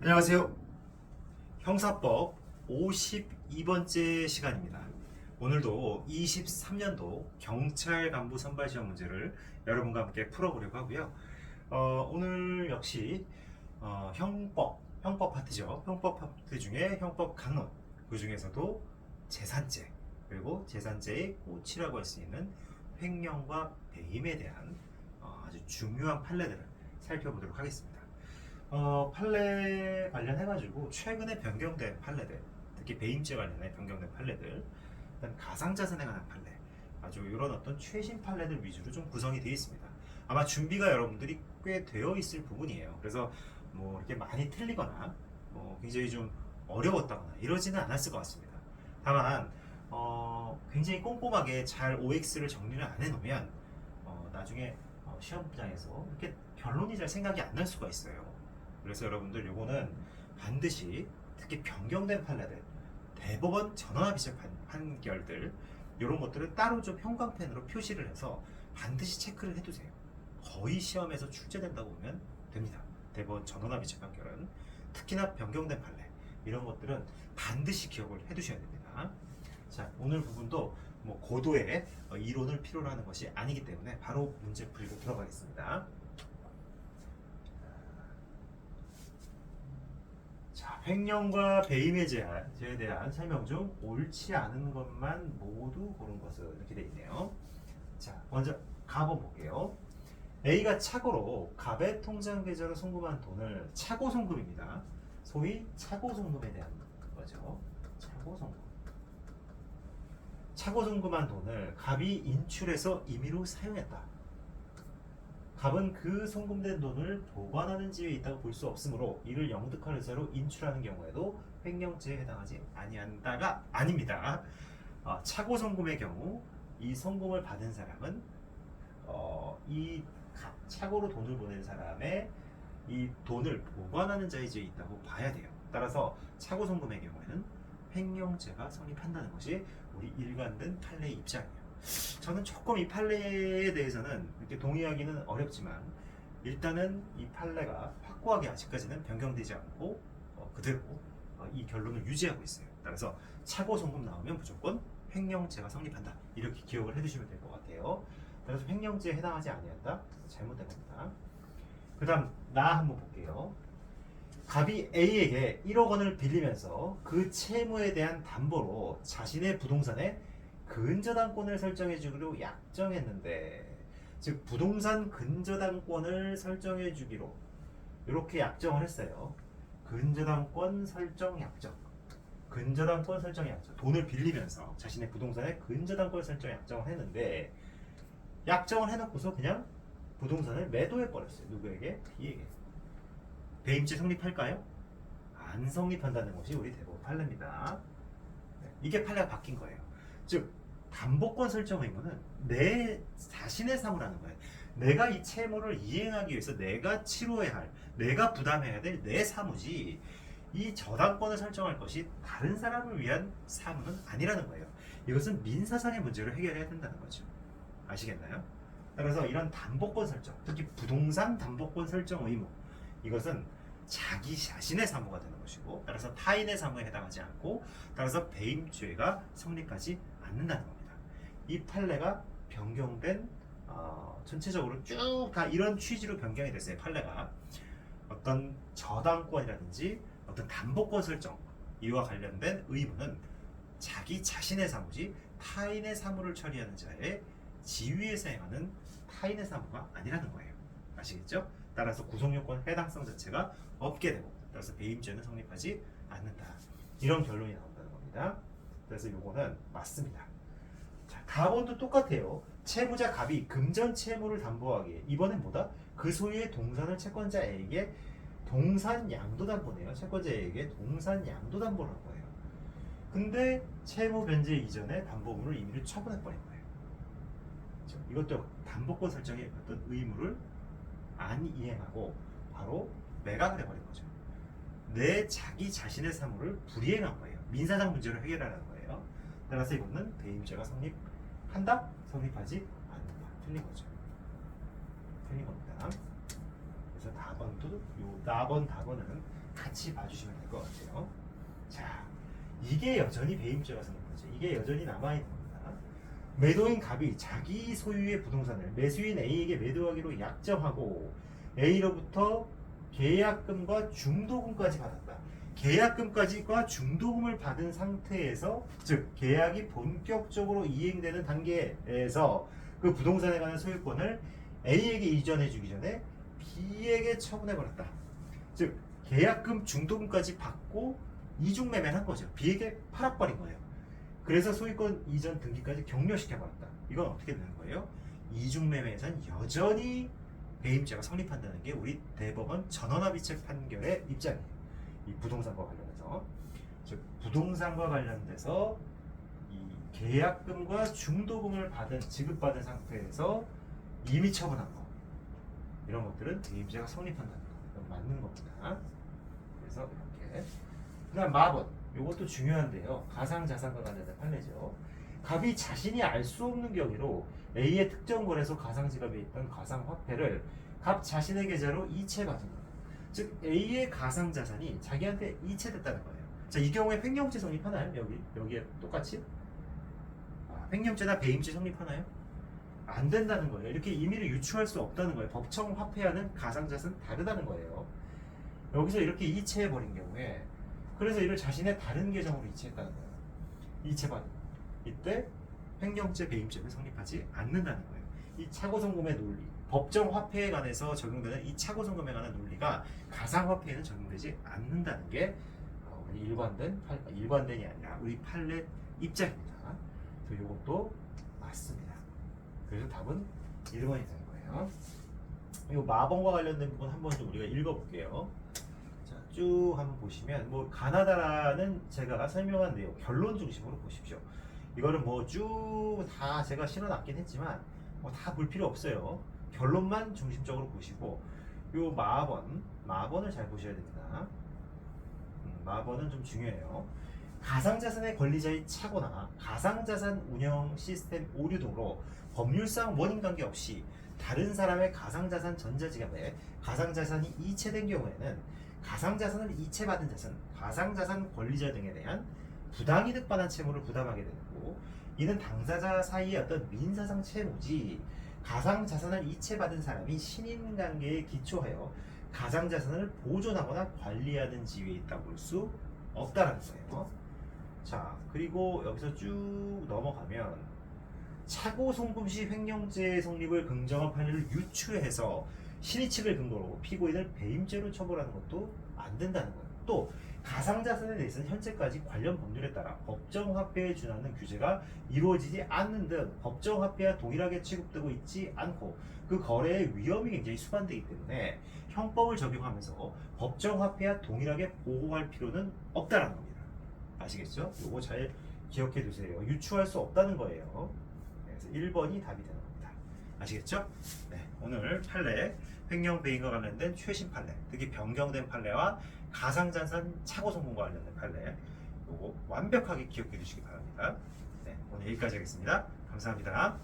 안녕하세요. 형사법 52번째 시간입니다. 오늘도 23년도 경찰 간부 선발 시험 문제를 여러분과 함께 풀어보려고 하고요. 오늘 역시 형법 파트죠. 형법 파트 중에 형법 강론, 그 중에서도 재산죄, 그리고 재산죄의 꽃이라고 할 수 있는 횡령과 배임에 대한 아주 중요한 판례들을 살펴보도록 하겠습니다. 판례 관련해가지고 최근에 변경된 판례들, 특히 배임죄 관련해 변경된 판례들, 일단 가상자산에 관한 판례, 아주 이런 어떤 최신 판례들 위주로 좀 구성이 되어 있습니다. 아마 준비가 여러분들이 꽤 되어 있을 부분이에요. 그래서 뭐 이렇게 많이 틀리거나 굉장히 좀 어려웠다거나 이러지는 않았을 것 같습니다. 다만 굉장히 꼼꼼하게 잘 OX를 정리를 안 해놓으면 나중에 시험장에서 이렇게 결론이 잘 생각이 안 날 수가 있어요. 그래서 여러분들 요거는 반드시 특히 변경된 판례들, 대법원 전원합의체 판결들 이런 것들을 따로 좀 형광펜으로 표시를 해서 반드시 체크를 해두세요. 거의 시험에서 출제된다고 보면 됩니다. 대법원 전원합의체 판결은 특히나 변경된 판례 이런 것들은 반드시 기억을 해두셔야 됩니다. 자, 오늘 부분도 뭐 고도의 이론을 필요로 하는 것이 아니기 때문에 바로 문제 풀고 들어가겠습니다. 자, 횡령과 배임에 대한 설명 중 옳지 않은 것만 모두 고른 것은 이렇게 되어 있네요. 자, 먼저 갑을 볼게요. A가 착오로 갑의 통장 계좌로 송금한 돈을 착오 송금입니다. 소위 착오 송금에 대한 거죠. 착오 송금. 착오 송금한 돈을 갑이 인출해서 임의로 사용했다. 갑은 그 송금된 돈을 보관하는 지위에 있다고 볼 수 없으므로 이를 영득할 의사로 인출하는 경우에도 횡령죄에 해당하지 아니한다가 아닙니다. 착오 송금의 경우 이 송금을 받은 사람은 이 착오로 돈을 보낸 사람의 이 돈을 보관하는 자의 지위에 있다고 봐야 돼요. 따라서 착오 송금의 경우에는 횡령죄가 성립한다는 것이 우리 일관된 판례의 입장이에요. 저는 조금 이 판례에 대해서는 이렇게 동의하기는 어렵지만 일단은 이 판례가 확고하게 아직까지는 변경되지 않고 그대로 이 결론을 유지하고 있어요. 따라서 착오 송금 나오면 무조건 횡령죄가 성립한다. 이렇게 기억을 해두시면 될 것 같아요. 따라서 횡령죄에 해당하지 아니한다. 잘못된 겁니다. 그 다음 나 한번 볼게요. 갑이 A에게 1억 원을 빌리면서 그 채무에 대한 담보로 자신의 부동산에 근저당권을 설정해 주기로 약정했는데, 즉 부동산 근저당권을 설정해 주기로 이렇게 약정을 했어요. 근저당권 설정 약정. 근저당권 설정 약정. 돈을 빌리면서 자신의 부동산에 근저당권 설정 약정을 했는데, 약정을 해놓고서 그냥 부동산을 매도해 버렸어요. 누구에게? B에게. 배임죄 성립할까요? 안 성립한다는 것이 우리 대법원 판례입니다. 이게 판례가 바뀐 거예요. 즉 담보권 설정 의무는 내 자신의 사무라는 거예요. 내가 이 채무를 이행하기 위해서 내가 치러야 할, 내가 부담해야 될 내 사무지, 이 저당권을 설정할 것이 다른 사람을 위한 사무는 아니라는 거예요. 이것은 민사상의 문제를 해결해야 된다는 거죠. 아시겠나요? 따라서 이런 담보권 설정, 특히 부동산 담보권 설정 의무, 이것은 자기 자신의 사무가 되는 것이고, 따라서 타인의 사무에 해당하지 않고, 따라서 배임죄가 성립하지 않는다는 겁니다. 이 판례가 변경된 전체적으로 쭉 다 이런 취지로 변경이 됐어요. 판례가 어떤 저당권이라든지 어떤 담보권 설정 이와 관련된 의무는 자기 자신의 사무지 타인의 사무를 처리하는 자의 지위에서 행하는 타인의 사무가 아니라는 거예요. 아시겠죠? 따라서 구성요건 해당성 자체가 없게 되고, 따라서 배임죄는 성립하지 않는다. 이런 결론이 나온다는 겁니다. 그래서 요거는 맞습니다. 자, 가본도 똑같아요. 채무자 갑이 금전 채무를 담보하기에, 이번엔 뭐다? 그 소유의 동산을 채권자에게 동산 양도담보네요. 채권자에게 동산 양도담보를 한 거예요. 근데 채무 변제 이전에 담보물을 임의로 처분해버린 거예요. 그렇죠? 이것도 담보권 설정의 어떤 의무를 안 이행하고 바로 매각을 해버린 거죠. 내 자기 자신의 사무를 불이행한 거예요. 민사상 문제를 해결하라는 거예요. 따라서 이거는 배임죄가 성립한다? 성립하지 않는다. 틀린 거죠. 틀린 겁니다. 그래서 답은 요 답은 같이 봐주시면 될 것 같아요. 자, 이게 여전히 배임죄가 생긴 거죠. 이게 여전히 남아있는 겁니다. 매도인 갑이 자기 소유의 부동산을 매수인 A에게 매도하기로 약정하고 A로부터 계약금과 중도금까지 받았다. 계약금까지과 중도금을 받은 상태에서, 즉 계약이 본격적으로 이행되는 단계에서 그 부동산에 관한 소유권을 A에게 이전해 주기 전에 B에게 처분해 버렸다. 즉 계약금 중도금까지 받고 이중매매를 한 거죠. B에게 팔아버린 거예요. 그래서 소유권 이전 등기까지 격려시켜 버렸다. 이건 어떻게 되는 거예요? 이중매매에선 여전히 배임죄가 성립한다는 게 우리 대법원 전원합의책 판결의 입장이에요. 이 부동산과 관련해서, 즉 부동산과 관련돼서 이 계약금과 중도금을 지급받은 상태에서 이미 처분한 거, 이런 것들은 배임죄가 성립한다는 거, 이건 맞는 겁니다. 그래서 이렇게. 그다음 마번, 이것도 중요한데요. 가상자산과 관련된 판례죠. 갑이 자신이 알 수 없는 경위로 A의 특정 거래소 가상지갑에 있던 가상화폐를 갑 자신의 계좌로 이체받은 것. 즉 A의 가상자산이 자기한테 이체됐다는 거예요. 자, 이 경우에 횡령죄 성립하나요? 여기에 똑같이? 횡령죄나 배임죄 성립하나요? 안 된다는 거예요. 이렇게 임의를 유추할 수 없다는 거예요. 법정 화폐와는 가상자산 다르다는 거예요. 여기서 이렇게 이체해버린 경우에, 그래서 이를 자신의 다른 계정으로 이체했다는 거예요. 이체받은, 이때 횡령죄, 배임죄는 성립하지 않는다는 거예요. 이 차고송금의 논리, 법정 화폐에 관해서 적용되는 이 차고송금에 관한 논리가 가상화폐에는 적용되지 않는다는 게 일관된이 아니라 우리 판례 입장입니다. 그래서 이것도 맞습니다. 그래서 답은 1번이 되는 거예요. 이 마번과 관련된 부분 한번 좀 우리가 읽어볼게요. 자, 쭉 한번 보시면 뭐 가나다라는 제가 설명한 내용 결론 중심으로 보십시오. 이거는 뭐 쭉 다 제가 실어놨긴 했지만 뭐 다 볼 필요 없어요. 결론만 중심적으로 보시고, 요 마번을 잘 보셔야 됩니다. 마번은 좀 중요해요. 가상자산의 권리자의 착오나 가상자산 운영 시스템 오류 등으로 법률상 원인 관계 없이 다른 사람의 가상자산 전자지갑에 가상자산이 이체된 경우에는 가상자산을 이체받은 자산, 가상자산 권리자 등에 대한 부당이득 반환 채무를 부담하게 되고, 이는 당사자 사이의 어떤 민사상 채무지 가상자산을 이체받은 사람이 신인관계에 기초하여 가상자산을 보존하거나 관리하는 지위에 있다고 볼 수 없다는 거예요. 자, 그리고 여기서 쭉 넘어가면 차고송금 시 횡령죄 성립을 긍정한 판례를 유추해서 신의 측을 근거로 피고인을 배임죄로 처벌하는 것도 안 된다는 거예요. 또 가상자산에 대해서는 현재까지 관련 법률에 따라 법정화폐에 준하는 규제가 이루어지지 않는 등 법정화폐와 동일하게 취급되고 있지 않고 그 거래의 위험이 굉장히 수반되기 때문에 형법을 적용하면서 법정화폐와 동일하게 보호할 필요는 없다는 겁니다. 아시겠죠? 요거 잘 기억해 두세요. 유추할 수 없다는 거예요. 그래서 1번이 답이 되는 겁니다. 아시겠죠? 네, 오늘 판례, 횡령 배임과 관련된 최신 판례, 특히 변경된 판례와 가상자산 차고송금과 관련된 판례, 요거 완벽하게 기억해 두시기 바랍니다. 네, 오늘 여기까지 하겠습니다. 감사합니다.